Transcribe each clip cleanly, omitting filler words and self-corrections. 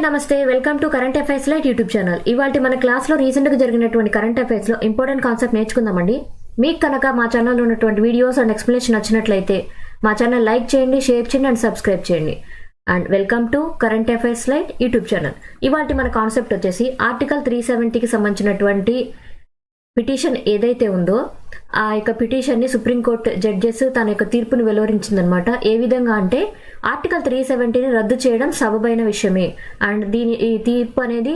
నమస్తే welcome to current affairs light YouTube channel. ఇవాళ మన క్లాస్లో రీసెంట్గా జరిగినటువంటి కరెంట్ అఫైర్స్లో ఇంపార్టెంట్ కాన్సెప్ట్ నేర్చుకుందామండి. మీకు కనుక మా ఛానల్లో ఉన్నటువంటి వీడియోస్ అండ్ ఎక్స్ప్లెనేషన్ నచ్చినట్లయితే మా ఛానల్ లైక్ చేయండి, షేర్ చేయండి అండ్ సబ్స్క్రైబ్ చేయండి. And welcome to current affairs light YouTube channel. ఇవాళ మన కాన్సెప్ట్ వచ్చేసి ఆర్టికల్ 370కి సంబంధించినటువంటి పిటిషన్ ఏదైతే ఉందో ఆ యొక్క పిటిషన్ని సుప్రీంకోర్టు జడ్జెస్ తన యొక్క తీర్పుని వెలువరించిందనమాట. ఏ విధంగా అంటే ఆర్టికల్ 370ని రద్దు చేయడం సబబైన విషయమే. అండ్ ఈ తీర్పు అనేది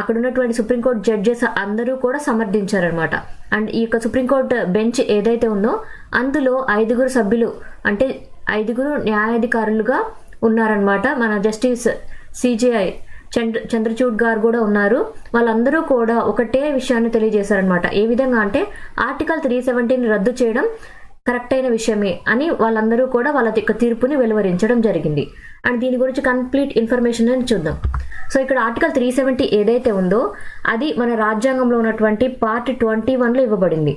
అక్కడ ఉన్నటువంటి సుప్రీంకోర్టు జడ్జెస్ అందరూ కూడా సమర్థించారనమాట. అండ్ ఈ యొక్క సుప్రీంకోర్టు బెంచ్ ఏదైతే ఉందో అందులో 5 సభ్యులు అంటే 5 న్యాయాధికారులుగా ఉన్నారనమాట. మన జస్టిస్ సిజేఐ చంద్రచూడ్ గారు కూడా ఉన్నారు. వాళ్ళందరూ కూడా ఒకటే విషయాన్ని తెలియజేశారనమాట. ఏ విధంగా అంటే ఆర్టికల్ 370ని రద్దు చేయడం కరెక్ట్ అయిన విషయమే అని వాళ్ళందరూ కూడా వాళ్ళ యొక్క తీర్పుని వెలువరించడం జరిగింది. అండ్ దీని గురించి కంప్లీట్ ఇన్ఫర్మేషన్ అని చూద్దాం. సో ఇక్కడ ఆర్టికల్ 370 ఏదైతే ఉందో అది మన రాజ్యాంగంలో ఉన్నటువంటి పార్ట్ 21లో ఇవ్వబడింది.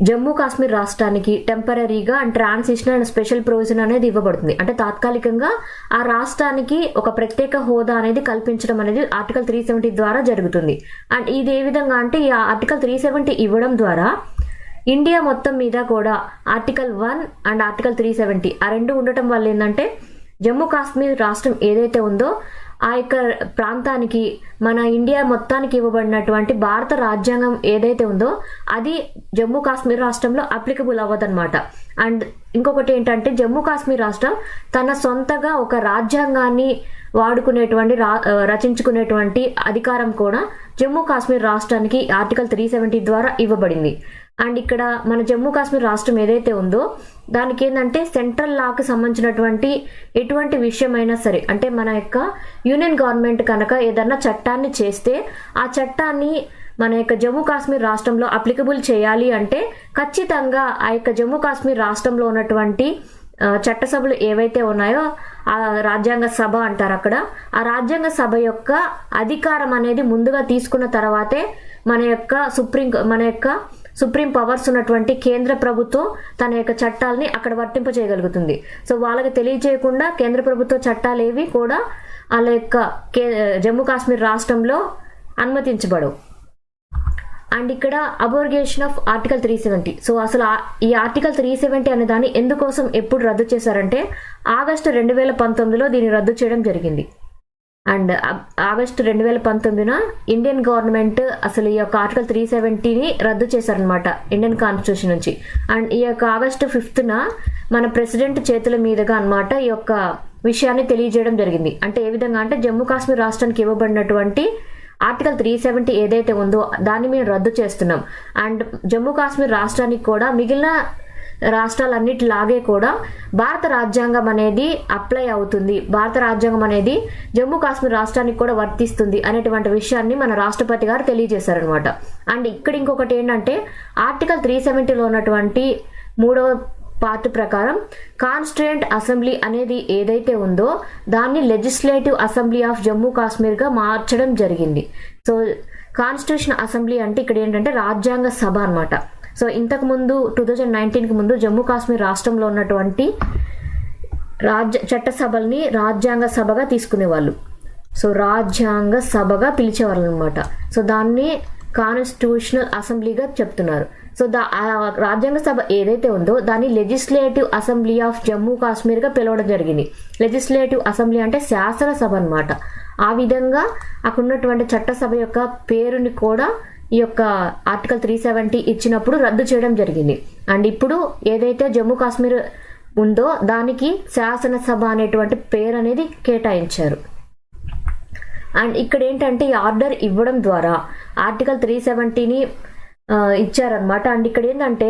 జమ్మూ కాశ్మీర్ రాష్ట్రానికి టెంపరీగా and transition and special provision అనేది ఇవ్వబడుతుంది. అంటే తాత్కాలికంగా ఆ రాష్ట్రానికి ఒక ప్రత్యేక హోదా అనేది కల్పించడం అనేది ఆర్టికల్ 370 ద్వారా జరుగుతుంది. అండ్ ఇది ఏ విధంగా అంటే ఈ ఆర్టికల్ 370 ఇవ్వడం ద్వారా ఇండియా మొత్తం మీద కూడా ఆర్టికల్ 1 అండ్ ఆర్టికల్ 370 ఆ రెండు ఉండటం వల్ల ఏంటంటే జమ్మూ కాశ్మీర్ రాష్ట్రం ఏదైతే ఉందో ఆ యొక్క ప్రాంతానికి మన ఇండియా మొత్తానికి ఇవ్వబడినటువంటి భారత రాజ్యాంగం ఏదైతే ఉందో అది జమ్మూ కాశ్మీర్ రాష్ట్రంలో అప్లికబుల్ అవ్వదన్నమాట. అండ్ ఇంకొకటి ఏంటంటే జమ్మూ కాశ్మీర్ రాష్ట్రం తన సొంతగా ఒక రాజ్యాంగాన్ని వాడుకునేటువంటి రచించుకునేటువంటి అధికారం కూడా జమ్మూ కాశ్మీర్ రాష్ట్రానికి ఆర్టికల్ 370 ద్వారా ఇవ్వబడింది. అండ్ ఇక్కడ మన జమ్మూ కాశ్మీర్ రాష్ట్రం ఏదైతే ఉందో దానికి ఏంటంటే సెంట్రల్ లాకి సంబంధించినటువంటి ఎటువంటి విషయమైనా సరే అంటే మన యొక్క యూనియన్ గవర్నమెంట్ కనుక ఏదన్నా చట్టాన్ని చేస్తే ఆ చట్టాన్ని మన యొక్క జమ్మూ కాశ్మీర్ రాష్ట్రంలో అప్లికబుల్ చేయాలి అంటే ఖచ్చితంగా ఆ యొక్క జమ్మూ కాశ్మీర్ రాష్ట్రంలో ఉన్నటువంటి చట్టసభలు ఏవైతే ఉన్నాయో ఆ రాజ్యాంగ సభ అంటారు అక్కడ. ఆ రాజ్యాంగ సభ యొక్క అధికారం అనేది ముందుగా తీసుకున్న తర్వాతే మన యొక్క సుప్రీం పవర్స్ ఉన్నటువంటి కేంద్ర ప్రభుత్వం తన యొక్క చట్టాలని అక్కడ వర్తింప చేయగలుగుతుంది. సో వాళ్ళకి తెలియజేయకుండా కేంద్ర ప్రభుత్వ చట్టాలు ఏవి కూడా వాళ్ళ యొక్క జమ్మూ కాశ్మీర్ రాష్ట్రంలో అనుమతించబడవు. అండ్ ఇక్కడ అబోర్గేషన్ ఆఫ్ ఆర్టికల్ 370. సో అసలు ఈ ఆర్టికల్ 370 అనే దాన్ని ఎందుకోసం ఎప్పుడు రద్దు చేశారంటే ఆగస్టు 2019లో దీన్ని రద్దు చేయడం జరిగింది. అండ్ ఆగస్టు 2019న ఇండియన్ గవర్నమెంట్ అసలు ఈ యొక్క ఆర్టికల్ 370ని రద్దు చేశారనమాట ఇండియన్ కాన్స్టిట్యూషన్ నుంచి. అండ్ ఈ యొక్క ఆగస్టు 5న మన ప్రెసిడెంట్ చేతుల మీదుగా అనమాట ఈ యొక్క విషయాన్ని తెలియజేయడం జరిగింది. అంటే ఏ విధంగా అంటే జమ్మూ కాశ్మీర్ రాష్ట్రానికి ఇవ్వబడినటువంటి ఆర్టికల్ 370 ఏదైతే ఉందో దాన్ని మేము రద్దు చేస్తున్నాం. అండ్ జమ్మూ కాశ్మీర్ రాష్ట్రానికి కూడా మిగిలిన రాష్ట్రాలన్నిటిలాగే కూడా భారత రాజ్యాంగం అనేది అప్లై అవుతుంది, భారత రాజ్యాంగం అనేది జమ్మూ కాశ్మీర్ రాష్ట్రానికి కూడా వర్తిస్తుంది అనేటువంటి విషయాన్ని మన రాష్ట్రపతి గారు తెలియజేశారనమాట. అండ్ ఇక్కడ ఇంకొకటి ఏంటంటే ఆర్టికల్ 370లో ఉన్నటువంటి 3వ పార్ట్ ప్రకారం కాన్స్టిట్యూయెంట్ అసెంబ్లీ అనేది ఏదైతే ఉందో దాన్ని లెజిస్లేటివ్ అసెంబ్లీ ఆఫ్ జమ్మూ కాశ్మీర్గా మార్చడం జరిగింది. సో కాన్స్టిట్యూషన్ అసెంబ్లీ అంటే ఇక్కడ ఏంటంటే రాజ్యాంగ సభ అనమాట. సో ఇంతకు ముందు 2019కి ముందు జమ్మూ కాశ్మీర్ రాష్ట్రంలో ఉన్నటువంటి చట్టసభల్ని రాజ్యాంగ సభగా తీసుకునేవాళ్ళు. సో రాజ్యాంగ సభగా పిలిచేవాళ్ళు అనమాట. సో దాన్ని కాన్స్టిట్యూషనల్ అసెంబ్లీగా చెప్తున్నారు. సో రాజ్యాంగ సభ ఏదైతే ఉందో దాన్ని లెజిస్లేటివ్ అసెంబ్లీ ఆఫ్ జమ్మూ కాశ్మీర్గా పిలవడం జరిగింది. లెజిస్లేటివ్ అసెంబ్లీ అంటే శాసనసభ అనమాట. ఆ విధంగా అక్కడ ఉన్నటువంటి చట్టసభ యొక్క పేరుని కూడా ఈ యొక్క ఆర్టికల్ 370 ఇచ్చినప్పుడు రద్దు చేయడం జరిగింది. అండ్ ఇప్పుడు ఏదైతే జమ్మూ కాశ్మీర్ ఉందో దానికి శాసనసభ అనేటువంటి పేరు అనేది కేటాయించారు. అండ్ ఇక్కడ ఏంటంటే ఈ ఆర్డర్ ఇవ్వడం ద్వారా ఆర్టికల్ 370ని ఇచ్చారనమాట. అండ్ ఇక్కడ ఏంటంటే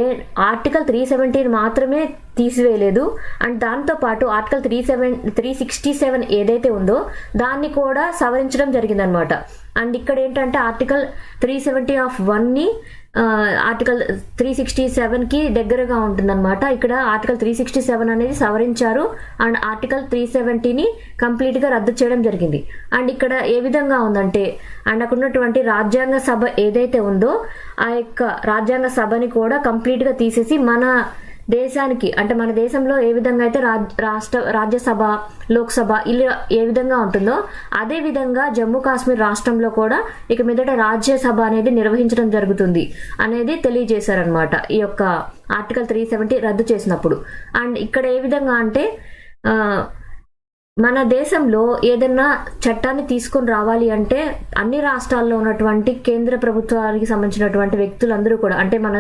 ఆర్టికల్ 370 మాత్రమే తీసివేయలేదు. అండ్ దాంతోపాటు ఆర్టికల్ 367 ఏదైతే ఉందో దాన్ని కూడా సవరించడం జరిగిందనమాట. అండ్ ఇక్కడ ఏంటంటే ఆర్టికల్ 370(1)ని ఆర్టికల్ 367కి దగ్గరగా ఉంటుందన్నమాట. ఇక్కడ ఆర్టికల్ 367 అనేది సవరించారు అండ్ ఆర్టికల్ 370ని కంప్లీట్గా రద్దు చేయడం జరిగింది. అండ్ ఇక్కడ ఏ విధంగా ఉందంటే అండ్ అక్కడ ఉన్నటువంటి రాజ్యాంగ సభ ఏదైతే ఉందో ఆ యొక్క రాజ్యాంగ సభని కూడా కంప్లీట్గా తీసేసి మన దేశానికి అంటే మన దేశంలో ఏ విధంగా అయితే రాజ్యసభ, లోక్సభ ఇలా ఏ విధంగా ఉంటుందో అదే విధంగా జమ్మూ కాశ్మీర్ రాష్ట్రంలో కూడా ఇక మీదట రాజ్యసభ అనేది నిర్వహించడం జరుగుతుంది అనేది తెలియజేశారనమాట ఈ యొక్క ఆర్టికల్ 370 రద్దు చేసినప్పుడు. అండ్ ఇక్కడ ఏ విధంగా అంటే మన దేశంలో ఏదైనా చట్టాన్ని తీసుకొని రావాలి అంటే అన్ని రాష్ట్రాల్లో ఉన్నటువంటి కేంద్ర ప్రభుత్వానికి సంబంధించినటువంటి వ్యక్తులందరూ కూడా అంటే మన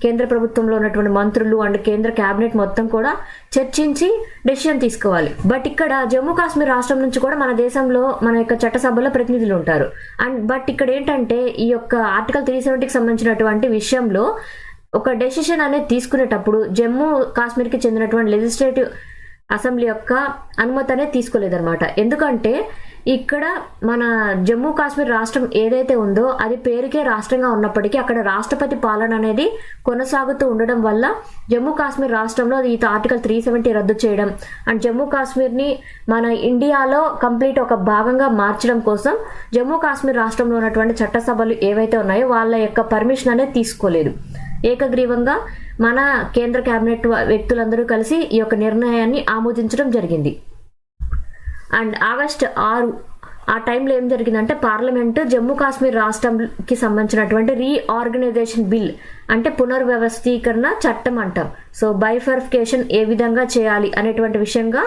కేంద్ర ప్రభుత్వంలో ఉన్నటువంటి మంత్రులు అండ్ కేంద్ర కేబినెట్ మొత్తం కూడా చర్చించి డెసిషన్ తీసుకోవాలి. బట్ ఇక్కడ జమ్మూ కాశ్మీర్ రాష్ట్రం నుంచి కూడా మన దేశంలో మన యొక్క చట్టసభలో ప్రతినిధులు ఉంటారు. బట్ ఇక్కడ ఏంటంటే ఈ యొక్క ఆర్టికల్ 370కి సంబంధించినటువంటి విషయంలో ఒక డెసిషన్ అనేది తీసుకునేటప్పుడు జమ్మూ కాశ్మీర్కి చెందినటువంటి లెజిస్లేటివ్ అసెంబ్లీ యొక్క అనుమతి అనేది తీసుకోలేదన్నమాట. ఎందుకంటే ఇక్కడ మన జమ్మూ కాశ్మీర్ రాష్ట్రం ఏదైతే ఉందో అది పేరుకే రాష్ట్రంగా ఉన్నప్పటికీ అక్కడ రాష్ట్రపతి పాలన అనేది కొనసాగుతూ ఉండడం వల్ల జమ్మూ కాశ్మీర్ రాష్ట్రంలో ఈ ఆర్టికల్ 370 రద్దు చేయడం అండ్ జమ్మూ కాశ్మీర్ని మన ఇండియాలో కంప్లీట్ ఒక భాగంగా మార్చడం కోసం జమ్మూ కాశ్మీర్ రాష్ట్రంలో ఉన్నటువంటి చట్టసభలు ఏవైతే ఉన్నాయో వాళ్ళ యొక్క పర్మిషన్ అనేది తీసుకోలేదు. ఏకగ్రీవంగా మన కేంద్ర కేబినెట్ వ్యక్తులందరూ కలిసి ఈ యొక్క నిర్ణయాన్ని ఆమోదించడం జరిగింది. అండ్ ఆగస్టు 6 ఆ టైంలో ఏం జరిగిందంటే పార్లమెంటు జమ్మూ కాశ్మీర్ రాష్ట్రంకి సంబంధించినటువంటి రీఆర్గనైజేషన్ బిల్ అంటే పునర్వ్యవస్థీకరణ చట్టం అంటాం. సో బైఫర్ఫికేషన్ ఏ విధంగా చేయాలి అనేటువంటి విషయంగా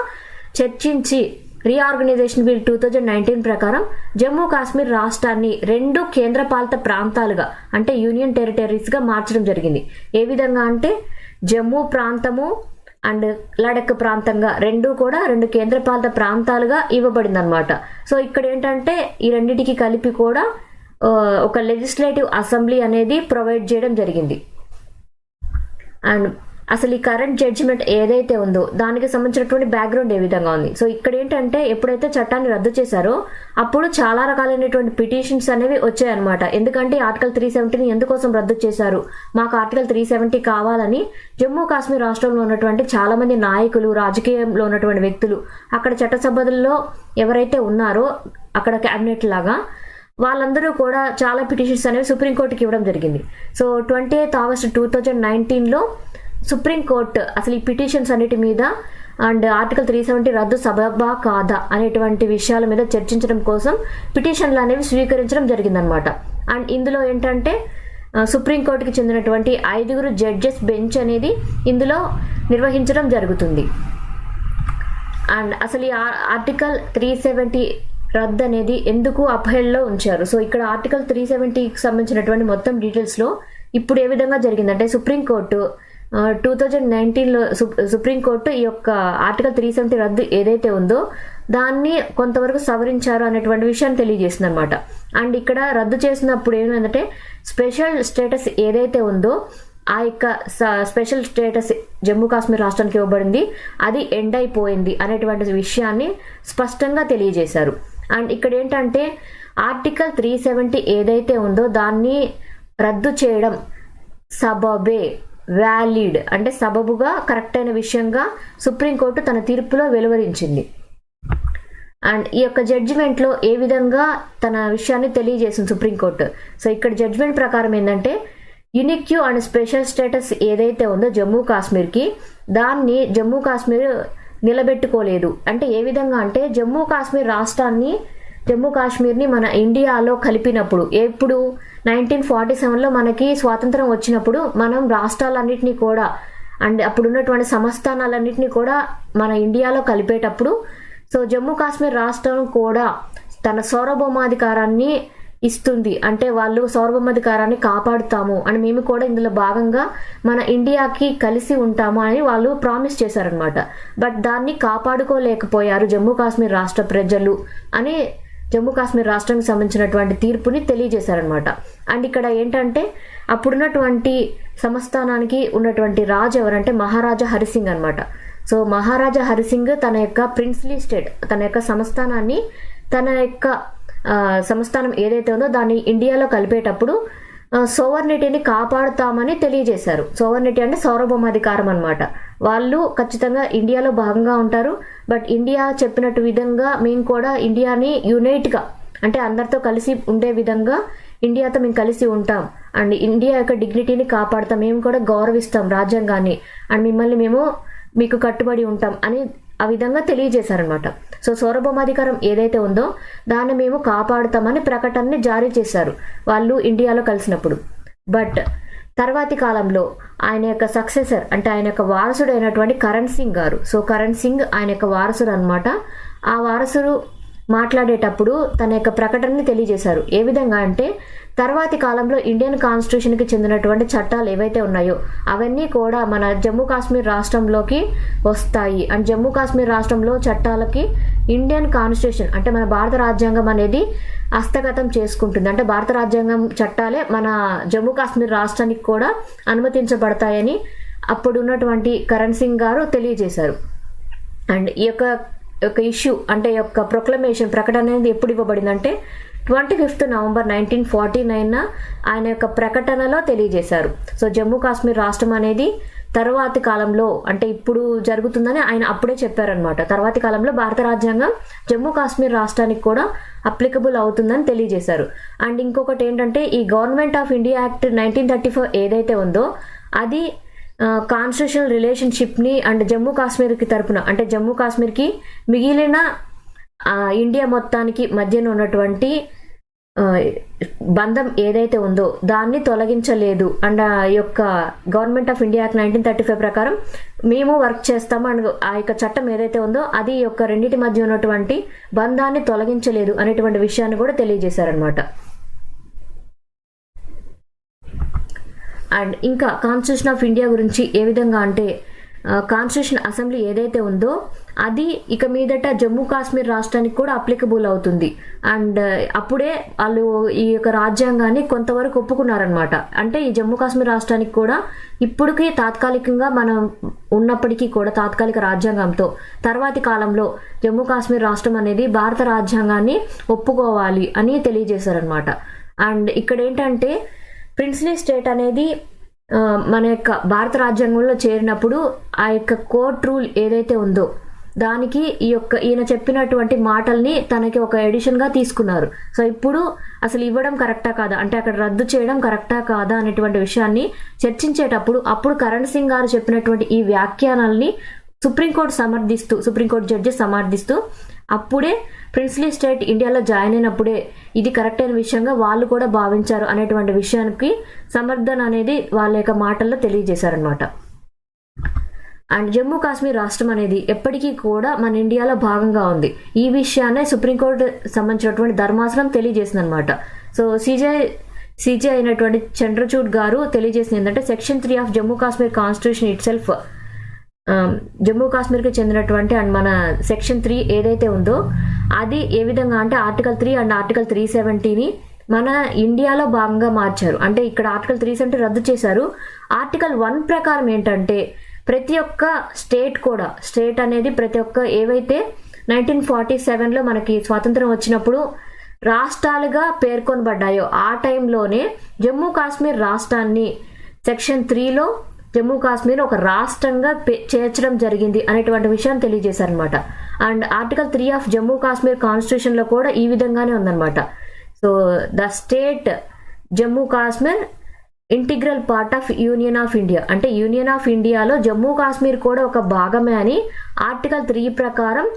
చర్చించి రీఆర్గనైజేషన్ బిల్ 2019 ప్రకారం జమ్మూ కాశ్మీర్ రాష్ట్రాన్ని 2 కేంద్రపాలిత ప్రాంతాలుగా అంటే యూనియన్ టెరిటరీస్గా మార్చడం జరిగింది. ఏ విధంగా అంటే జమ్మూ ప్రాంతము అండ్ లడక్ ప్రాంతంగా 2 కూడా 2 కేంద్రపాలిత ప్రాంతాలుగా ఇవ్వబడింది అనమాట. సో ఇక్కడ ఏంటంటే ఈ రెండింటికి కలిపి కూడా ఒక లెజిస్లేటివ్ అసెంబ్లీ అనేది ప్రొవైడ్ చేయడం జరిగింది. అండ్ అసలు ఈ కరెంట్ జడ్జిమెంట్ ఏదైతే ఉందో దానికి సంబంధించినటువంటి బ్యాక్గ్రౌండ్ ఏ విధంగా ఉంది. సో ఇక్కడ ఏంటంటే ఎప్పుడైతే చట్టాన్ని రద్దు చేశారో అప్పుడు చాలా రకాలైనటువంటి పిటిషన్స్ అనేవి వచ్చాయన్నమాట. ఎందుకంటే ఆర్టికల్ 370ని ఎందుకోసం రద్దు చేశారు, మాకు ఆర్టికల్ 370 కావాలని జమ్మూ కాశ్మీర్ రాష్ట్రంలో ఉన్నటువంటి చాలా మంది నాయకులు, రాజకీయంలో ఉన్నటువంటి వ్యక్తులు, అక్కడ చట్టసభల్లో ఎవరైతే ఉన్నారో అక్కడ క్యాబినెట్ లాగా వాళ్ళందరూ కూడా చాలా పిటిషన్స్ అనేవి సుప్రీంకోర్టుకి ఇవ్వడం జరిగింది. సో 28 ఆగస్టు 2019లో సుప్రీంకోర్టు అసలు ఈ పిటిషన్స్ అన్నిటి మీద అండ్ ఆర్టికల్ 370 రద్దు సబబా కాదా అనేటువంటి విషయాల మీద చర్చించడం కోసం పిటిషన్లు అనేవి స్వీకరించడం జరిగిందనమాట. అండ్ ఇందులో ఏంటంటే సుప్రీంకోర్టుకి చెందినటువంటి 5 జడ్జెస్ బెంచ్ అనేది ఇందులో నిర్వహించడం జరుగుతుంది. అండ్ అసలు ఈ ఆర్టికల్ 370 రద్దు అనేది ఎందుకు అప్హెల్డ్లో ఉంచారు. సో ఇక్కడ ఆర్టికల్ 370కి సంబంధించినటువంటి మొత్తం డీటెయిల్స్లో ఇప్పుడు ఏ విధంగా జరిగిందంటే సుప్రీంకోర్టు 2019లో సుప్రీంకోర్టు ఈ యొక్క ఆర్టికల్ 370 రద్దు ఏదైతే ఉందో దాన్ని కొంతవరకు సవరించారు అనేటువంటి విషయాన్ని తెలియజేసింది అనమాట. అండ్ ఇక్కడ రద్దు చేసినప్పుడు ఏమైందంటే స్పెషల్ స్టేటస్ ఏదైతే ఉందో ఆ యొక్క స్పెషల్ స్టేటస్ జమ్మూ కాశ్మీర్ రాష్ట్రానికి ఇవ్వబడింది అది ఎండ్ అయిపోయింది అనేటువంటి విషయాన్ని స్పష్టంగా తెలియజేశారు. అండ్ ఇక్కడ ఏంటంటే ఆర్టికల్ 370 ఏదైతే ఉందో దాన్ని రద్దు చేయడం సబబే వ్యాలిడ్ అంటే సబబుగా కరెక్ట్ అయిన విషయంగా సుప్రీంకోర్టు తన తీర్పులో వెలువరించింది. అండ్ ఈ యొక్క జడ్జిమెంట్లో ఏ విధంగా తన విషయాన్ని తెలియజేసింది సుప్రీంకోర్టు. సో ఇక్కడ జడ్జిమెంట్ ప్రకారం ఏంటంటే యునిక్యూ అండ్ స్పెషల్ స్టేటస్ ఏదైతే ఉందో జమ్మూ కాశ్మీర్కి దాన్ని జమ్మూ కాశ్మీర్ నిలబెట్టుకోలేదు. అంటే ఏ విధంగా అంటే జమ్మూ కాశ్మీర్ని మన ఇండియాలో కలిపినప్పుడు ఎప్పుడు 1947లో మనకి స్వాతంత్రం వచ్చినప్పుడు మనం రాష్ట్రాలన్నింటినీ కూడా అండ్ అప్పుడున్నటువంటి సంస్థానాలన్నింటినీ కూడా మన ఇండియాలో కలిపేటప్పుడు సో జమ్మూ కాశ్మీర్ రాష్ట్రం కూడా తన సార్వభౌమాధికారాన్ని ఇస్తుంది. అంటే వాళ్ళు సార్వభౌమాధికారాన్ని కాపాడుతాము అని మేము కూడా ఇందులో భాగంగా మన ఇండియాకి కలిసి ఉంటాము అని వాళ్ళు ప్రామిస్ చేశారనమాట. బట్ దాన్ని కాపాడుకోలేకపోయారు జమ్మూ కాశ్మీర్ రాష్ట్ర ప్రజలు అని జమ్మూ కాశ్మీర్ రాష్ట్రానికి సంబంధించినటువంటి తీర్పుని తెలియజేశారనమాట. అండ్ ఇక్కడ ఏంటంటే అప్పుడున్నటువంటి సంస్థానానికి ఉన్నటువంటి రాజు ఎవరంటే మహారాజా హరిసింగ్ అనమాట. సో మహారాజా హరిసింగ్ తన యొక్క ప్రిన్స్లీ స్టేట్ తన యొక్క సంస్థానాన్ని తన యొక్క సంస్థానం ఏదైతే ఉందో దాన్ని ఇండియాలో కలిపేటప్పుడు సోవర్నిటీని కాపాడుతామని తెలియజేశారు. సోవర్నిటీ అంటే సార్వభౌమాధికారం అనమాట. వాళ్ళు ఖచ్చితంగా ఇండియాలో భాగంగా ఉంటారు. బట్ ఇండియా చెప్పినట్టు విధంగా మేము కూడా ఇండియాని యునైట్గా అంటే అందరితో కలిసి ఉండే విధంగా ఇండియాతో మేము కలిసి ఉంటాం అండ్ ఇండియా యొక్క డిగ్నిటీని కాపాడుతాం, మేము కూడా గౌరవిస్తాం రాజ్యాంగాన్ని అండ్ మిమ్మల్ని మేము మీకు కట్టుబడి ఉంటాం అని ఆ విధంగా తెలియజేశారనమాట. సో సార్వభౌమాధికారం ఏదైతే ఉందో దాన్ని మేము కాపాడుతామని ప్రకటనని జారీ చేశారు వాళ్ళు ఇండియాలో కలిసినప్పుడు. బట్ తర్వాతి కాలంలో ఆయన యొక్క సక్సెసర్ అంటే ఆయన యొక్క వారసుడు అయినటువంటి కరణ్ సింగ్ గారు, సో కరణ్ సింగ్ ఆయన యొక్క వారసుడు అనమాట. ఆ వారసుడు మాట్లాడేటప్పుడు తన యొక్క ప్రకటనని తెలియజేశారు. ఏ విధంగా అంటే తర్వాతి కాలంలో ఇండియన్ కాన్స్టిట్యూషన్కి చెందినటువంటి చట్టాలు ఏవైతే ఉన్నాయో అవన్నీ కూడా మన జమ్మూ కాశ్మీర్ రాష్ట్రంలోకి వస్తాయి అండ్ జమ్మూ కాశ్మీర్ రాష్ట్రంలో చట్టాలకి ఇండియన్ కాన్స్టిట్యూషన్ అంటే మన భారత రాజ్యాంగం అనేది హస్తగతం చేసుకుంటుంది. అంటే భారత రాజ్యాంగం చట్టాలే మన జమ్మూ కాశ్మీర్ రాష్ట్రానికి కూడా అనుమతించబడతాయని అప్పుడు ఉన్నటువంటి కరణ్ సింగ్ గారు తెలియజేశారు. అండ్ ఈ యొక్క ఇష్యూ అంటే యొక్క ప్రొక్లమేషన్ ప్రకటన అనేది ఎప్పుడు ఇవ్వబడిందంటే 25 నవంబర్ 1949 ఆయన యొక్క ప్రకటనలో తెలియజేశారు. సో జమ్మూ కాశ్మీర్ రాష్ట్రం అనేది తర్వాతి కాలంలో అంటే ఇప్పుడు జరుగుతుందని ఆయన అప్పుడే చెప్పారనమాట. తర్వాతి కాలంలో భారత రాజ్యాంగం జమ్మూ కాశ్మీర్ రాష్ట్రానికి కూడా అప్లికబుల్ అవుతుందని తెలియజేశారు. అండ్ ఇంకొకటి ఏంటంటే ఈ గవర్నమెంట్ ఆఫ్ ఇండియా యాక్ట్ 1934 ఏదైతే ఉందో అది కాన్స్టిట్యూషనల్ రిలేషన్షిప్ని అండ్ జమ్మూ కాశ్మీర్కి తరపున అంటే జమ్మూ కాశ్మీర్కి మిగిలిన ఇండియా మొత్తానికి మధ్యన ఉన్నటువంటి బంధం ఏదైతే ఉందో దాన్ని తొలగించలేదు. అండ్ ఆ యొక్క గవర్నమెంట్ ఆఫ్ ఇండియా యాక్ట్ 1935 ప్రకారం మేము వర్క్ చేస్తాము అండ్ ఆ యొక్క చట్టం ఏదైతే ఉందో అది యొక్క రెండింటి మధ్య ఉన్నటువంటి బంధాన్ని తొలగించలేదు అనేటువంటి విషయాన్ని కూడా తెలియజేశారనమాట. అండ్ ఇంకా కాన్స్టిట్యూషన్ ఆఫ్ ఇండియా గురించి ఏ విధంగా అంటే కాన్స్టిట్యూషన్ అసెంబ్లీ ఏదైతే ఉందో అది ఇక మీదట జమ్మూ కాశ్మీర్ రాష్ట్రానికి కూడా అప్లికబుల్ అవుతుంది. అండ్ అప్పుడే వాళ్ళు ఈ యొక్క రాజ్యాంగాన్ని కొంతవరకు ఒప్పుకున్నారనమాట. అంటే ఈ జమ్మూ కాశ్మీర్ రాష్ట్రానికి కూడా ఇప్పటికీ తాత్కాలికంగా మనం ఉన్నప్పటికీ కూడా తాత్కాలిక రాజ్యాంగంతో తర్వాతి కాలంలో జమ్మూ కాశ్మీర్ రాష్ట్రం అనేది భారత రాజ్యాంగాన్ని ఒప్పుకోవాలి అని తెలియజేశారనమాట. అండ్ ఇక్కడ ఏంటంటే ప్రిన్స్లీ స్టేట్ అనేది మన యొక్క భారత రాజ్యాంగంలో చేరినప్పుడు ఆ యొక్క కోర్ట్ రూల్ ఏదైతే ఉందో దానికి ఈయన చెప్పినటువంటి మాటల్ని తనకి ఒక ఎడిషన్గా తీసుకున్నారు. సో ఇప్పుడు అసలు ఇవ్వడం కరెక్టా కాదా అంటే అక్కడ రద్దు చేయడం కరెక్టా కాదా అనేటువంటి విషయాన్ని చర్చించేటప్పుడు అప్పుడు కరణ్ సింగ్ గారు చెప్పినటువంటి ఈ వ్యాఖ్యానాల్ని సుప్రీంకోర్టు జడ్జి సమర్థిస్తూ అప్పుడే ప్రిన్స్లీ స్టేట్ ఇండియాలో జాయిన్ అయినప్పుడే ఇది కరెక్ట్ అయిన విషయంగా వాళ్ళు కూడా భావించారు అనేటువంటి విషయానికి సమర్థన అనేది వాళ్ళ యొక్క మాటల్లో తెలియజేశారనమాట. అండ్ జమ్మూ కాశ్మీర్ రాష్ట్రం అనేది ఎప్పటికీ కూడా మన ఇండియాలో భాగంగా ఉంది. ఈ విషయాన్ని సుప్రీంకోర్టు సంబంధించినటువంటి ధర్మాసనం తెలియజేసింది అనమాట. సో సిజే అయినటువంటి చంద్రచూడ్ గారు తెలియజేసింది ఏంటంటే section 3 of Jammu Kashmir constitution itself Jammu కాశ్మీర్కి చెందినటువంటి అండ్ మన సెక్షన్ 3 ఏదైతే ఉందో అది ఏ విధంగా అంటే ఆర్టికల్ 3 అండ్ ఆర్టికల్ 370ని మన ఇండియాలో భాగంగా మార్చారు. అంటే ఇక్కడ ఆర్టికల్ 370 రద్దు చేశారు. ఆర్టికల్ 1 ప్రకారం ఏంటంటే ప్రతి ఒక్క స్టేట్ అనేది ప్రతి ఒక్క ఏవైతే 1947లో మనకి స్వాతంత్రం వచ్చినప్పుడు రాష్ట్రాలుగా పేర్కొనబడ్డాయో ఆ టైంలోనే జమ్మూ కాశ్మీర్ రాష్ట్రాన్ని సెక్షన్ 3లో జమ్మూ కాశ్మీర్ ఒక రాష్ట్రంగా చేర్చడం జరిగింది అనేటువంటి విషయాన్ని తెలియజేశారనమాట. And article 3 of Jammu Kashmir కాన్స్టిట్యూషన్లో కూడా ఈ విధంగానే ఉందన్నమాట. So the state Jammu Kashmir integral part of union of India అంటే యూనియన్ ఆఫ్ ఇండియాలో జమ్మూ కాశ్మీర్ కూడా ఒక భాగమే అని ఆర్టికల్ 3 ప్రకారం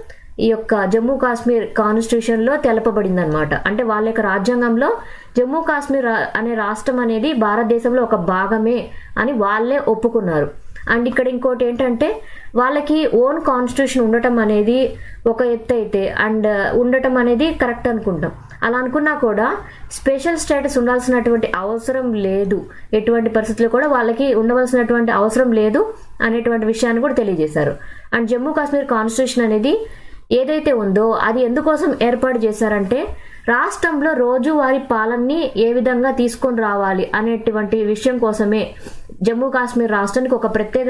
ఈ యొక్క జమ్మూ కాశ్మీర్ కాన్స్టిట్యూషన్లో తెలపబడింది అనమాట. అంటే వాళ్ళ యొక్క రాజ్యాంగంలో జమ్మూ కాశ్మీర్ అనే రాష్ట్రం అనేది భారతదేశంలో ఒక భాగమే అని వాళ్ళే ఒప్పుకున్నారు. అండ్ ఇక్కడ ఇంకోటి ఏంటంటే వాళ్ళకి ఓన్ కాన్స్టిట్యూషన్ ఉండటం అనేది ఒక ఎత్తు అయితే అండ్ ఉండటం అనేది కరెక్ట్ అనుకుంటాం. అలా అనుకున్నా కూడా స్పెషల్ స్టేటస్ ఉండాల్సినటువంటి అవసరం లేదు, ఎటువంటి పరిస్థితుల్లో కూడా వాళ్ళకి ఉండవలసినటువంటి అవసరం లేదు అనేటువంటి విషయాన్ని కూడా తెలియజేశారు. అండ్ జమ్మూ కాశ్మీర్ కాన్స్టిట్యూషన్ అనేది ఏదైతే ఉందో అది ఎందుకోసం ఏర్పాటు చేశారంటే రాష్ట్రంలో రోజువారీ పాలనని ఏ విధంగా తీసుకొని రావాలి అనేటువంటి విషయం కోసమే జమ్మూ కాశ్మీర్ రాష్ట్రానికి ఒక ప్రత్యేక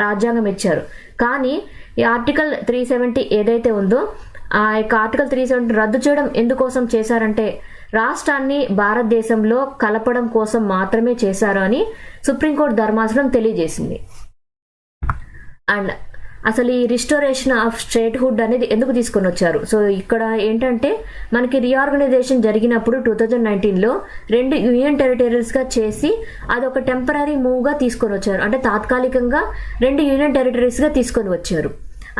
రాజ్యాంగం ఇచ్చారు. కానీ ఈ ఆర్టికల్ 370 ఏదైతే ఉందో ఆ యొక్క ఆర్టికల్ 370 రద్దు చేయడం ఎందుకోసం చేశారంటే రాష్ట్రాన్ని భారతదేశంలో కలపడం కోసం మాత్రమే చేశారు అని సుప్రీంకోర్టు ధర్మాసనం తెలియజేసింది. అండ్ అసలు ఈ రిస్టోరేషన్ ఆఫ్ స్టేట్హుడ్ అనేది ఎందుకు తీసుకొని వచ్చారు. సో ఇక్కడ ఏంటంటే మనకి రీఆర్గనైజేషన్ జరిగినప్పుడు 2019లో 2 యూనియన్ టెరిటరీస్గా చేసి అదొక టెంపరీ మూవ్గా తీసుకొని వచ్చారు. అంటే తాత్కాలికంగా 2 యూనియన్ టెరిటరీస్గా తీసుకొని వచ్చారు.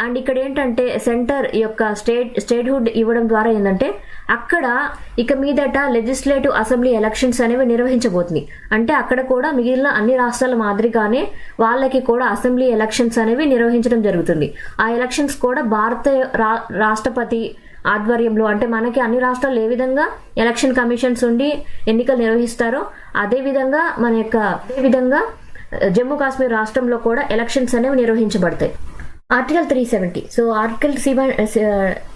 అండ్ ఇక్కడ ఏంటంటే సెంటర్ యొక్క స్టేట్హుడ్ ఇవ్వడం ద్వారా ఏంటంటే అక్కడ ఇక మీదట లెజిస్లేటివ్ అసెంబ్లీ ఎలక్షన్స్ అనేవి నిర్వహించబోతుంది. అంటే అక్కడ కూడా మిగిలిన అన్ని రాష్ట్రాల మాదిరిగానే వాళ్ళకి కూడా అసెంబ్లీ ఎలక్షన్స్ అనేవి నిర్వహించడం జరుగుతుంది. ఆ ఎలక్షన్స్ కూడా భారత రాష్ట్రపతి ఆధ్వర్యంలో, అంటే మనకి అన్ని రాష్ట్రాలు ఏ విధంగా ఎలక్షన్ కమిషన్స్ ఉండి ఎన్నికలు నిర్వహిస్తారో అదే విధంగా జమ్మూ కాశ్మీర్ రాష్ట్రంలో కూడా ఎలక్షన్స్ అనేవి నిర్వహించబడతాయి. ఆర్టికల్ 370. సో ఆర్టికల్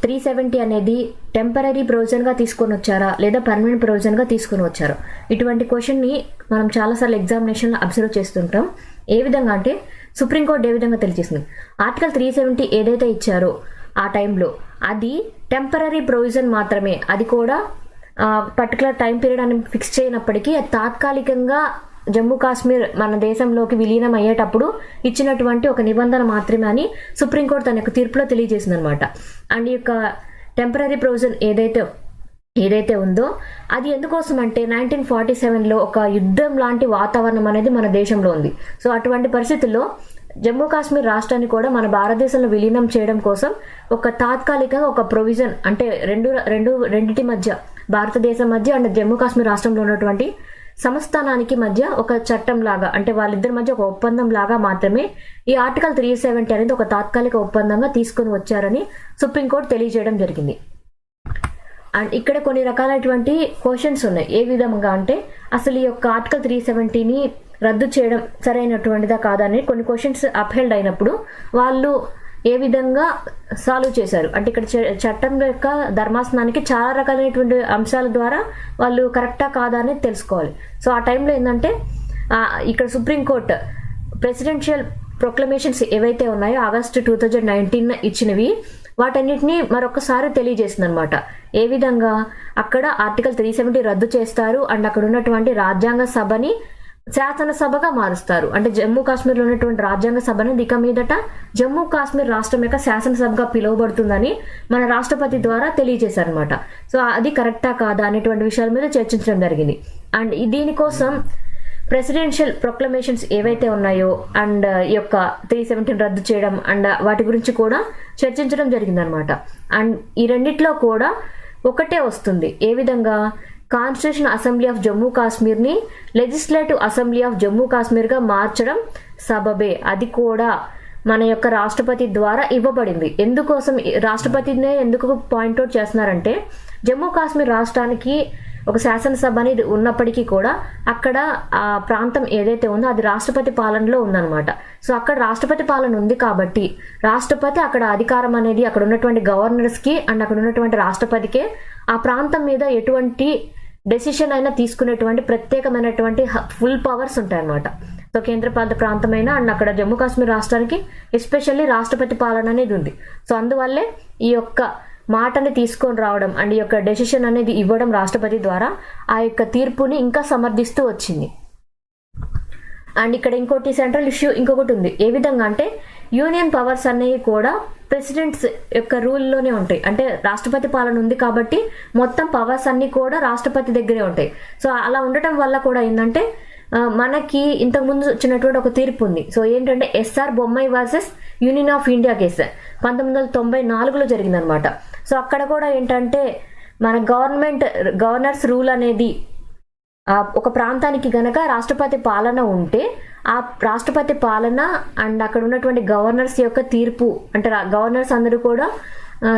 370 అనేది టెంపరీ ప్రొవిజన్గా తీసుకొని వచ్చారా లేదా పర్మనెంట్ ప్రొవిజన్గా తీసుకొని వచ్చారా, ఇటువంటి క్వశ్చన్ని మనం చాలాసార్లు ఎగ్జామినేషన్లో అబ్జర్వ్ చేస్తుంటాం. ఏ విధంగా అంటే సుప్రీంకోర్టు ఏ విధంగా తెలియజేసింది, ఆర్టికల్ 370 ఏదైతే ఇచ్చారో ఆ టైంలో అది టెంపరీ ప్రొవిజన్ మాత్రమే, అది కూడా పర్టికులర్ టైం పీరియడ్ అని ఫిక్స్ చేయనప్పటికీ అది తాత్కాలికంగా జమ్మూ కాశ్మీర్ మన దేశంలోకి విలీనం అయ్యేటప్పుడు ఇచ్చినటువంటి ఒక నిబంధన మాత్రమే అని సుప్రీంకోర్టు తన యొక్క తీర్పులో తెలియజేసింది అనమాట. అండ్ ఈ యొక్క టెంపరీ ప్రొవిజన్ ఏదైతే ఉందో అది ఎందుకోసం అంటే 1947లో ఒక యుద్ధం లాంటి వాతావరణం అనేది మన దేశంలో ఉంది. సో అటువంటి పరిస్థితుల్లో జమ్మూ కాశ్మీర్ రాష్ట్రాన్ని కూడా మన భారతదేశంలో విలీనం చేయడం కోసం ఒక తాత్కాలికంగా ఒక ప్రొవిజన్, అంటే రెండింటి మధ్య, భారతదేశం మధ్య అండ్ జమ్మూ కాశ్మీర్ రాష్ట్రంలో ఉన్నటువంటి సంస్థానానికి మధ్య ఒక చట్టం లాగా, అంటే వాళ్ళిద్దరి మధ్య ఒక ఒప్పందం లాగా మాత్రమే ఈ ఆర్టికల్ 370 అనేది ఒక తాత్కాలిక ఒప్పందంగా తీసుకొని వచ్చారని సుప్రీంకోర్టు తెలియజేయడం జరిగింది. అండ్ ఇక్కడ కొన్ని రకాలైనటువంటి క్వశ్చన్స్ ఉన్నాయి. ఏ విధంగా అంటే అసలు ఈ యొక్క ఆర్టికల్ 370ని రద్దు చేయడం సరైనటువంటిదా కాదా అని కొన్ని క్వశ్చన్స్ అప్హెల్డ్ అయినప్పుడు వాళ్ళు ఏ విధంగా సాల్వ్ చేశారు అంటే ఇక్కడ చట్టం యొక్క ధర్మాసనానికి చాలా రకాలైనటువంటి అంశాల ద్వారా వాళ్ళు కరెక్టా కాదా అనేది తెలుసుకోవాలి. సో ఆ టైంలో ఏంటంటే ఇక్కడ సుప్రీంకోర్టు ప్రెసిడెన్షియల్ ప్రొక్లమేషన్స్ ఏవైతే ఉన్నాయో ఆగస్టు 2019 ఇచ్చినవి వాటన్నిటిని మరొకసారి తెలియజేసింది అనమాట. ఏ విధంగా అక్కడ ఆర్టికల్ 370 రద్దు చేస్తారు అండ్ అక్కడ ఉన్నటువంటి రాజ్యాంగ సభని శాసనసభగా మారుస్తారు. అంటే జమ్మూ కాశ్మీర్లో ఉన్నటువంటి రాజ్యాంగ సభని ఇక మీదట జమ్మూ కాశ్మీర్ రాష్ట్రం యొక్క శాసనసభగా పిలువబడుతుందని మన రాష్ట్రపతి ద్వారా తెలియజేశారనమాట. సో అది కరెక్టా కాదా అనేటువంటి విషయాల మీద చర్చించడం జరిగింది. అండ్ దీనికోసం ప్రెసిడెన్షియల్ ప్రొక్లమేషన్స్ ఏవైతే ఉన్నాయో అండ్ ఈ యొక్క 370 రద్దు చేయడం అండ్ వాటి గురించి కూడా చర్చించడం జరిగిందనమాట. అండ్ ఈ రెండిట్లో కూడా ఒకటే వస్తుంది. ఏ విధంగా కాన్స్టిట్యూషన్ అసెంబ్లీ ఆఫ్ జమ్మూ కాశ్మీర్ని లెజిస్లేటివ్ అసెంబ్లీ ఆఫ్ జమ్మూ కాశ్మీర్గా మార్చడం సబబే, అది కూడా మన యొక్క రాష్ట్రపతి ద్వారా ఇవ్వబడింది. ఎందుకోసం రాష్ట్రపతినే ఎందుకు పాయింట్అవుట్ చేస్తున్నారంటే జమ్మూ కాశ్మీర్ రాష్ట్రానికి ఒక శాసనసభ అనేది ఉన్నప్పటికీ కూడా అక్కడ ఆ ప్రాంతం ఏదైతే ఉందో అది రాష్ట్రపతి పాలనలో ఉందన్నమాట. సో అక్కడ రాష్ట్రపతి పాలన ఉంది కాబట్టి రాష్ట్రపతి అక్కడ అధికారం అనేది అక్కడ ఉన్నటువంటి గవర్నర్స్కి అండ్ అక్కడ ఉన్నటువంటి రాష్ట్రపతికే ఆ ప్రాంతం మీద ఎటువంటి డెసిషన్ అయినా తీసుకునేటువంటి ప్రత్యేకమైనటువంటి ఫుల్ పవర్స్ ఉంటాయన్నమాట. సో కేంద్రపాలిత ప్రాంతమైన అండ్ అక్కడ జమ్మూ కాశ్మీర్ రాష్ట్రానికి ఎస్పెషల్లీ రాష్ట్రపతి పాలన అనేది ఉంది. సో అందువల్లే ఈ యొక్క మాటని తీసుకొని రావడం అండ్ ఈ యొక్క డెసిషన్ అనేది ఇవ్వడం రాష్ట్రపతి ద్వారా ఆ యొక్క తీర్పుని ఇంకా సమర్థిస్తూ వచ్చింది. అండ్ ఇక్కడ ఇంకోటి సెంట్రల్ ఇష్యూ ఇంకొకటి ఉంది. ఏ విధంగా అంటే యూనియన్ పవర్స్ అనేవి కూడా ప్రెసిడెంట్స్ యొక్క రూల్లోనే ఉంటాయి. అంటే రాష్ట్రపతి పాలన ఉంది కాబట్టి మొత్తం పవర్స్ అన్ని కూడా రాష్ట్రపతి దగ్గరే ఉంటాయి. సో అలా ఉండటం వల్ల కూడా ఏంటంటే మనకి ఇంతకుముందు వచ్చినటువంటి ఒక తీర్పు ఉంది. సో ఏంటంటే S R Bommai versus union of India case 1994లో జరిగిందనమాట. సో అక్కడ కూడా ఏంటంటే మన గవర్నర్స్ రూల్ అనేది ఒక ప్రాంతానికి గనక రాష్ట్రపతి పాలన ఉంటే ఆ రాష్ట్రపతి పాలన అండ్ అక్కడ ఉన్నటువంటి గవర్నర్స్ యొక్క తీర్పు, అంటే గవర్నర్స్ అందరూ కూడా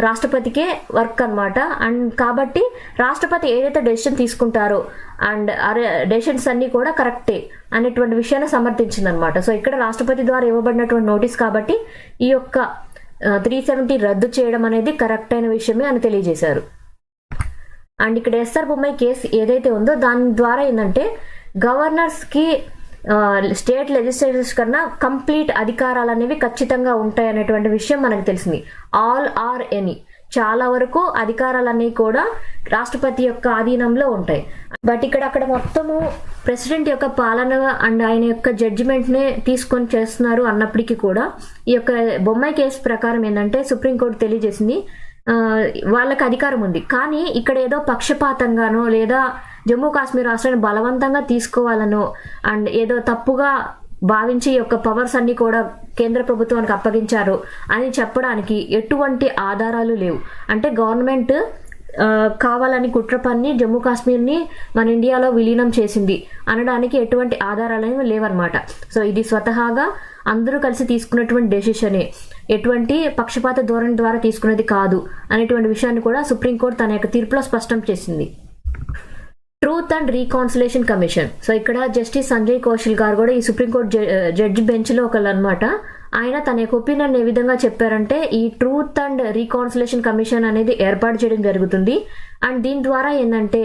రాష్ట్రపతికే వర్క్ అనమాట. అండ్ కాబట్టి రాష్ట్రపతి ఏదైతే డెసిషన్ తీసుకుంటారో అండ్ డెసిషన్స్ అన్ని కూడా కరెక్టే అనేటువంటి విషయాన్ని సమర్థించింది అనమాట. సో ఇక్కడ రాష్ట్రపతి ద్వారా ఇవ్వబడినటువంటి నోటీస్ కాబట్టి ఈ యొక్క 370 రద్దు చేయడం అనేది కరెక్ట్ అయిన విషయమే అని తెలియజేశారు. అండ్ ఇక్కడ ఎస్ఆర్ బొమ్మాయి కేసు ఏదైతే ఉందో దాని ద్వారా ఏంటంటే గవర్నర్స్కి స్టేట్ లెజిస్లేచర్స్ కన్నా కంప్లీట్ అధికారాలు అనేవి ఖచ్చితంగా ఉంటాయి అనేటువంటి విషయం మనకు తెలిసింది. ఆల్ ఆర్ ఎనీ చాలా వరకు అధికారాలన్నీ కూడా రాష్ట్రపతి యొక్క ఆధీనంలో ఉంటాయి. బట్ అక్కడ మొత్తము ప్రెసిడెంట్ యొక్క పాలన అండ్ ఆయన యొక్క జడ్జిమెంట్నే తీసుకొని చేస్తున్నారు అన్నప్పటికీ కూడా ఈ యొక్క బొమ్మాయి కేసు ప్రకారం ఏంటంటే సుప్రీంకోర్టు తెలియజేసింది వాళ్ళకి అధికారం ఉంది, కానీ ఇక్కడ ఏదో పక్షపాతంగానో లేదా జమ్మూ కాశ్మీర్ రాష్ట్రాన్ని బలవంతంగా తీసుకోవాలనో అండ్ ఏదో తప్పుగా భావించి ఈ యొక్క పవర్స్ అన్ని కూడా కేంద్ర ప్రభుత్వానికి అప్పగించారు అని చెప్పడానికి ఎటువంటి ఆధారాలు లేవు. అంటే గవర్నమెంట్ కావాలని కుట్ర పన్ని జమ్మూ కాశ్మీర్ని మన ఇండియాలో విలీనం చేసింది అనడానికి ఎటువంటి ఆధారాలు లేవన్నమాట. సో ఇది స్వతహాగా అందరూ కలిసి తీసుకున్నటువంటి డెసిషనే, ఎటువంటి పక్షపాత ధోరణి ద్వారా తీసుకునేది కాదు అనేటువంటి విషయాన్ని కూడా సుప్రీంకోర్టు తన యొక్క తీర్పులో స్పష్టం చేసింది. Truth and reconciliation commission. So ఇక్కడ జస్టిస్ సంజయ్ కౌశల్ గారు కూడా ఈ సుప్రీంకోర్టు జడ్జి బెంచ్లో ఒకళ్ళు అనమాట. ఆయన తన యొక్క ఒపీనియన్ ఏ విధంగా చెప్పారంటే ఈ ట్రూత్ అండ్ రీకాన్సిలేషన్ కమిషన్ అనేది ఏర్పాటు చేయడం జరుగుతుంది. అండ్ దీని ద్వారా ఏంటంటే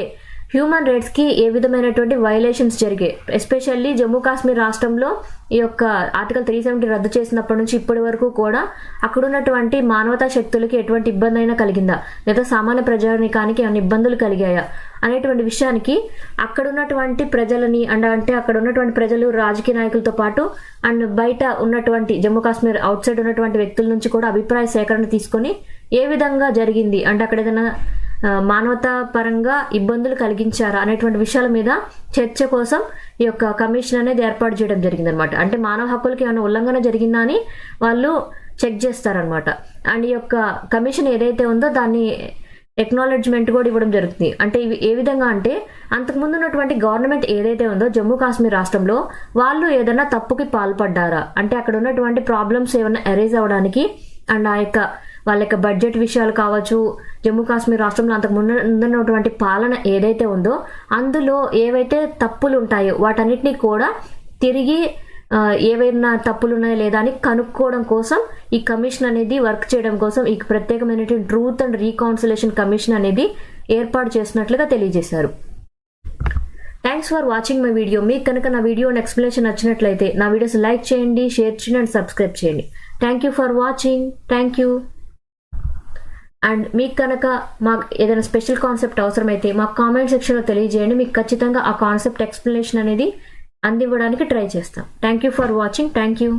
హ్యూమన్ రైట్స్కి ఏ విధమైనటువంటి వైలేషన్స్ జరిగాయి, ఎస్పెషల్లీ జమ్మూ కాశ్మీర్ రాష్ట్రంలో ఈ యొక్క ఆర్టికల్ 370 రద్దు చేసినప్పటి నుంచి ఇప్పటి వరకు కూడా అక్కడ ఉన్నటువంటి మానవతా శక్తులకి ఎటువంటి ఇబ్బంది అయినా కలిగిందా, లేదా సామాన్య ప్రజానికానికి ఏమైనా ఇబ్బందులు కలిగాయా అనేటువంటి విషయానికి అక్కడ ఉన్నటువంటి ప్రజలని అంటే అక్కడ ఉన్నటువంటి ప్రజలు రాజకీయ నాయకులతో పాటు అండ్ బయట ఉన్నటువంటి జమ్మూ కాశ్మీర్ అవుట్ సైడ్ ఉన్నటువంటి వ్యక్తుల నుంచి కూడా అభిప్రాయ సేకరణ తీసుకొని ఏ విధంగా జరిగింది అంటే అక్కడ ఏదైనా మానవతా పరంగా ఇబ్బందులు కలిగించారా అనేటువంటి విషయాల మీద చర్చ కోసం ఈ యొక్క కమిషన్ అనేది ఏర్పాటు చేయడం జరిగింది అనమాట. అంటే మానవ హక్కులకి ఏమైనా ఉల్లంఘన జరిగిందా అని వాళ్ళు చెక్ చేస్తారనమాట. అండ్ ఈ యొక్క కమిషన్ ఏదైతే ఉందో దాన్ని ఎక్నాలెడ్జ్మెంట్ కూడా ఇవ్వడం జరుగుతుంది. అంటే ఇవి ఏ విధంగా అంటే అంతకుముందు ఉన్నటువంటి గవర్నమెంట్ ఏదైతే ఉందో జమ్మూ కాశ్మీర్ రాష్ట్రంలో వాళ్ళు ఏదైనా తప్పుకి పాల్పడ్డారా, అంటే అక్కడ ఉన్నటువంటి ప్రాబ్లమ్స్ ఏమైనా అరైజ్ అవ్వడానికి అండ్ ఆ యొక్క వాళ్ళ యొక్క బడ్జెట్ విషయాలు కావచ్చు, జమ్మూ కాశ్మీర్ రాష్ట్రంలో అంతకు ముందున్నటువంటి పాలన ఏదైతే ఉందో అందులో ఏవైతే తప్పులు ఉంటాయో వాటన్నిటినీ కూడా తిరిగి ఏవైనా తప్పులు ఉన్నాయా లేదా అని కనుక్కోవడం కోసం ఈ కమిషన్ అనేది వర్క్ చేయడం కోసం ఈ ప్రత్యేకమైనటువంటి ట్రూత్ అండ్ రీకౌన్సిలేషన్ కమిషన్ అనేది ఏర్పాటు చేసినట్లుగా తెలియజేశారు. Thanks for watching my video. మీకు కనుక నా వీడియో ఎక్స్ప్లెనేషన్ నచ్చినట్లయితే నా వీడియోస్ లైక్ చేయండి, షేర్ చేయండి అండ్ సబ్స్క్రైబ్ చేయండి. Thank you for watching. Thank you. And మీకు కనుక మాకు ఏదైనా స్పెషల్ కాన్సెప్ట్ అవసరమైతే మాకు కామెంట్ సెక్షన్లో తెలియజేయండి. మీకు ఖచ్చితంగా ఆ కాన్సెప్ట్ ఎక్స్ప్లెనేషన్ అనేది అందివ్వడానికి ట్రై చేస్తాం. Thank you for watching. Thank you.